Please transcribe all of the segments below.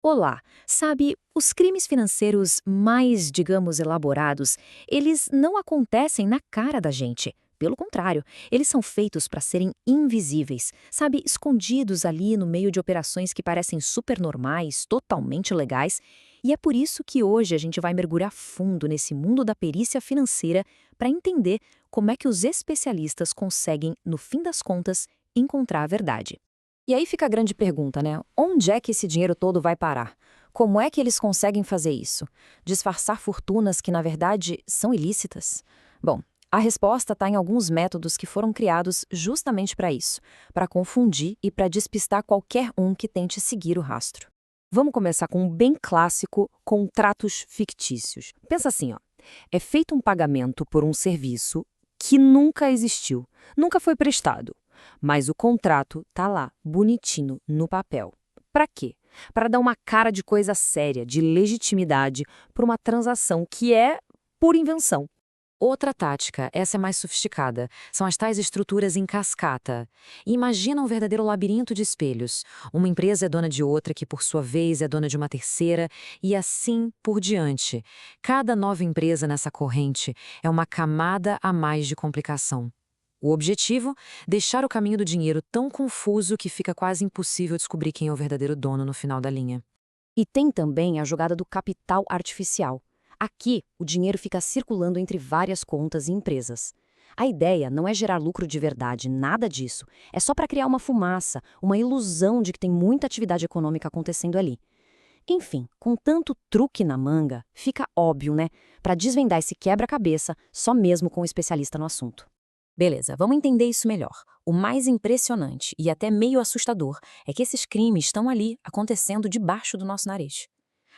Olá, sabe, os crimes financeiros mais, digamos, elaborados, eles não acontecem na cara da gente. Pelo contrário, eles são feitos para serem invisíveis, sabe, escondidos ali no meio de operações que parecem super normais, totalmente legais. E é por isso que hoje a gente vai mergulhar fundo nesse mundo da perícia financeira para entender como é que os especialistas conseguem, no fim das contas, encontrar a verdade. E aí fica a grande pergunta, né? Onde é que esse dinheiro todo vai parar? Como é que eles conseguem fazer isso? Disfarçar fortunas que, na verdade, são ilícitas? Bom, a resposta está em alguns métodos que foram criados justamente para isso, para confundir e para despistar qualquer um que tente seguir o rastro. Vamos começar com um bem clássico, contratos fictícios. Pensa assim, ó. É feito um pagamento por um serviço que nunca existiu, nunca foi prestado. Mas o contrato tá lá, bonitinho, no papel. Para quê? Para dar uma cara de coisa séria, de legitimidade, para uma transação que é pura invenção. Outra tática, essa é mais sofisticada, são as tais estruturas em cascata. Imagina um verdadeiro labirinto de espelhos. Uma empresa é dona de outra, que por sua vez é dona de uma terceira, e assim por diante. Cada nova empresa nessa corrente é uma camada a mais de complicação. O objetivo? Deixar o caminho do dinheiro tão confuso que fica quase impossível descobrir quem é o verdadeiro dono no final da linha. E tem também a jogada do capital artificial. Aqui, o dinheiro fica circulando entre várias contas e empresas. A ideia não é gerar lucro de verdade, nada disso. É só para criar uma fumaça, uma ilusão de que tem muita atividade econômica acontecendo ali. Enfim, com tanto truque na manga, fica óbvio, né? Para desvendar esse quebra-cabeça, só mesmo com um especialista no assunto. Beleza, vamos entender isso melhor. O mais impressionante e até meio assustador é que esses crimes estão ali, acontecendo debaixo do nosso nariz.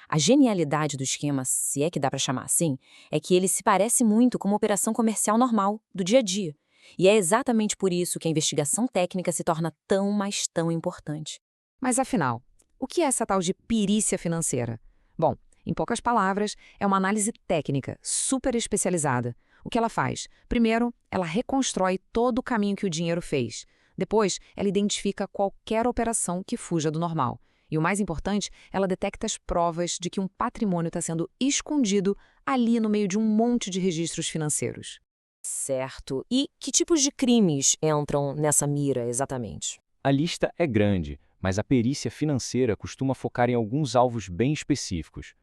A genialidade do esquema, se é que dá para chamar assim, é que ele se parece muito com uma operação comercial normal, do dia a dia. E é exatamente por isso que a investigação técnica se torna tão, mas tão importante. Mas afinal, o que é essa tal de perícia financeira? Bom, em poucas palavras, é uma análise técnica, super especializada. O que ela faz? Primeiro, ela reconstrói todo o caminho que o dinheiro fez. Depois, ela identifica qualquer operação que fuja do normal. E o mais importante, ela detecta as provas de que um patrimônio está sendo escondido ali no meio de um monte de registros financeiros. Certo. E que tipos de crimes entram nessa mira exatamente? A lista é grande, mas a perícia financeira costuma focar em alguns alvos bem específicos.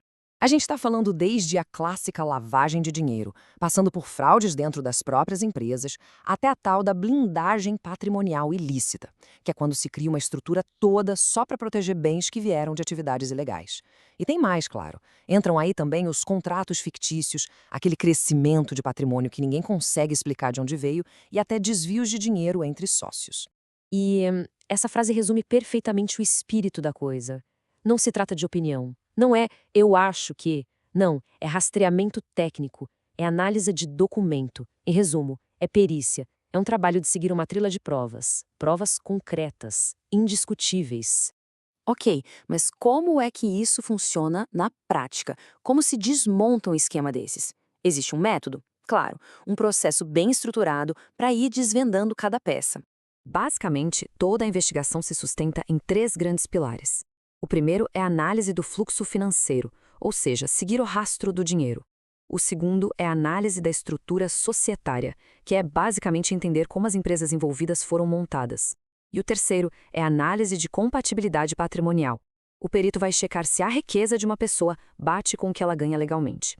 A gente está falando desde a clássica lavagem de dinheiro, passando por fraudes dentro das próprias empresas, até a tal da blindagem patrimonial ilícita, que é quando se cria uma estrutura toda só para proteger bens que vieram de atividades ilegais. E tem mais, claro. Entram aí também os contratos fictícios, aquele crescimento de patrimônio que ninguém consegue explicar de onde veio, e até desvios de dinheiro entre sócios. E essa frase resume perfeitamente o espírito da coisa. Não se trata de opinião. Não é eu acho que. Não, é rastreamento técnico. É análise de documento. Em resumo, é perícia. É um trabalho de seguir uma trilha de provas. Provas concretas, indiscutíveis. Ok, mas como é que isso funciona na prática? Como se desmonta um esquema desses? Existe um método? Claro, um processo bem estruturado para ir desvendando cada peça. Basicamente, toda a investigação se sustenta em três grandes pilares. O primeiro é a análise do fluxo financeiro, ou seja, seguir o rastro do dinheiro. O segundo é a análise da estrutura societária, que é basicamente entender como as empresas envolvidas foram montadas. E o terceiro é a análise de compatibilidade patrimonial. O perito vai checar se a riqueza de uma pessoa bate com o que ela ganha legalmente.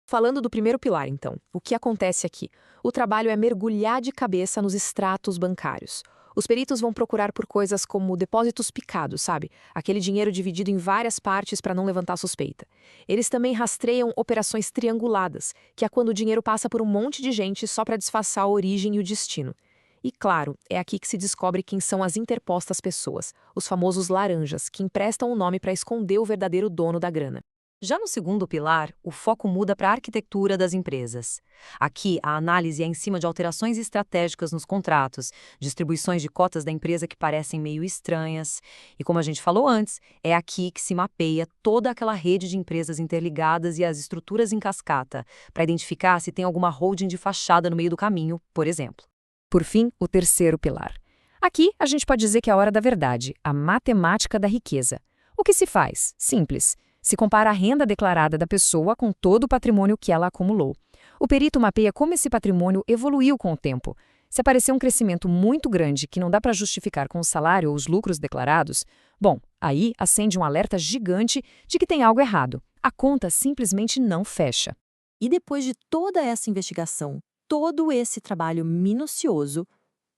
Falando do primeiro pilar, então, o que acontece aqui? O trabalho é mergulhar de cabeça nos extratos bancários. Os peritos vão procurar por coisas como depósitos picados, sabe? Aquele dinheiro dividido em várias partes para não levantar suspeita. Eles também rastreiam operações trianguladas, que é quando o dinheiro passa por um monte de gente só para disfarçar a origem e o destino. E claro, é aqui que se descobre quem são as interpostas pessoas, os famosos laranjas, que emprestam o nome para esconder o verdadeiro dono da grana. Já no segundo pilar, o foco muda para a arquitetura das empresas. Aqui, a análise é em cima de alterações estratégicas nos contratos, distribuições de cotas da empresa que parecem meio estranhas. E como a gente falou antes, é aqui que se mapeia toda aquela rede de empresas interligadas e as estruturas em cascata, para identificar se tem alguma holding de fachada no meio do caminho, por exemplo. Por fim, o terceiro pilar. Aqui, a gente pode dizer que é a hora da verdade, a matemática da riqueza. O que se faz? Simples. Se compara a renda declarada da pessoa com todo o patrimônio que ela acumulou. O perito mapeia como esse patrimônio evoluiu com o tempo. Se aparecer um crescimento muito grande que não dá para justificar com o salário ou os lucros declarados, bom, aí acende um alerta gigante de que tem algo errado. A conta simplesmente não fecha. E depois de toda essa investigação, todo esse trabalho minucioso,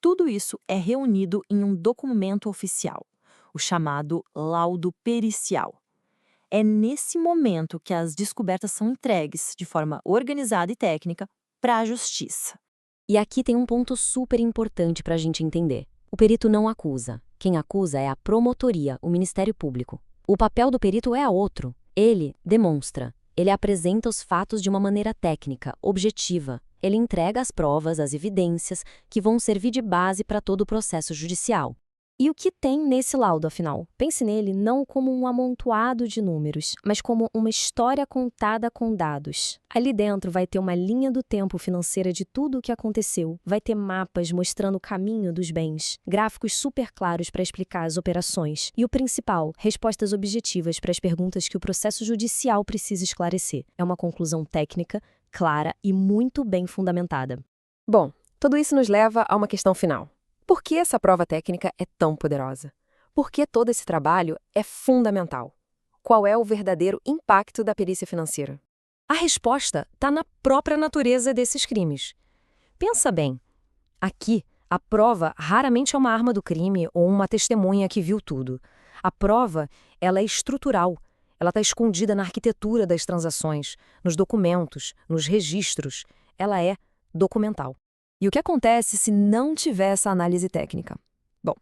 tudo isso é reunido em um documento oficial, o chamado laudo pericial. É nesse momento que as descobertas são entregues de forma organizada e técnica para a justiça. E aqui tem um ponto super importante para a gente entender. O perito não acusa. Quem acusa é a promotoria, o Ministério Público. O papel do perito é outro. Ele demonstra. Ele apresenta os fatos de uma maneira técnica, objetiva. Ele entrega as provas, as evidências, que vão servir de base para todo o processo judicial. E o que tem nesse laudo, afinal? Pense nele não como um amontoado de números, mas como uma história contada com dados. Ali dentro vai ter uma linha do tempo financeira de tudo o que aconteceu, vai ter mapas mostrando o caminho dos bens, gráficos super claros para explicar as operações e, o principal, respostas objetivas para as perguntas que o processo judicial precisa esclarecer. É uma conclusão técnica, clara e muito bem fundamentada. Bom, tudo isso nos leva a uma questão final. Por que essa prova técnica é tão poderosa? Por que todo esse trabalho é fundamental? Qual é o verdadeiro impacto da perícia financeira? A resposta está na própria natureza desses crimes. Pensa bem. Aqui, a prova raramente é uma arma do crime ou uma testemunha que viu tudo. A prova, ela é estrutural. Ela está escondida na arquitetura das transações, nos documentos, nos registros. Ela é documental. E o que acontece se não tiver essa análise técnica? Bom,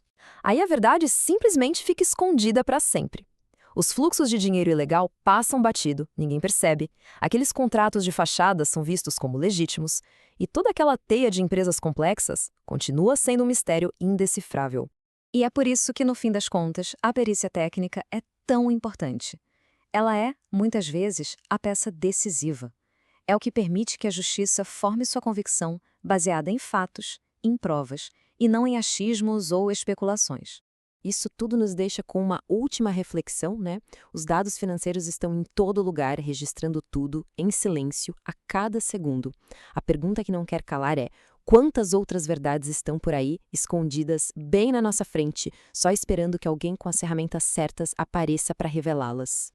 aí a verdade simplesmente fica escondida para sempre. Os fluxos de dinheiro ilegal passam batido, ninguém percebe. Aqueles contratos de fachada são vistos como legítimos. E toda aquela teia de empresas complexas continua sendo um mistério indecifrável. E é por isso que, no fim das contas, a perícia técnica é tão importante. Ela é, muitas vezes, a peça decisiva. É o que permite que a justiça forme sua convicção baseada em fatos, em provas, e não em achismos ou especulações. Isso tudo nos deixa com uma última reflexão, né? Os dados financeiros estão em todo lugar, registrando tudo, em silêncio, a cada segundo. A pergunta que não quer calar é: quantas outras verdades estão por aí, escondidas bem na nossa frente, só esperando que alguém com as ferramentas certas apareça para revelá-las?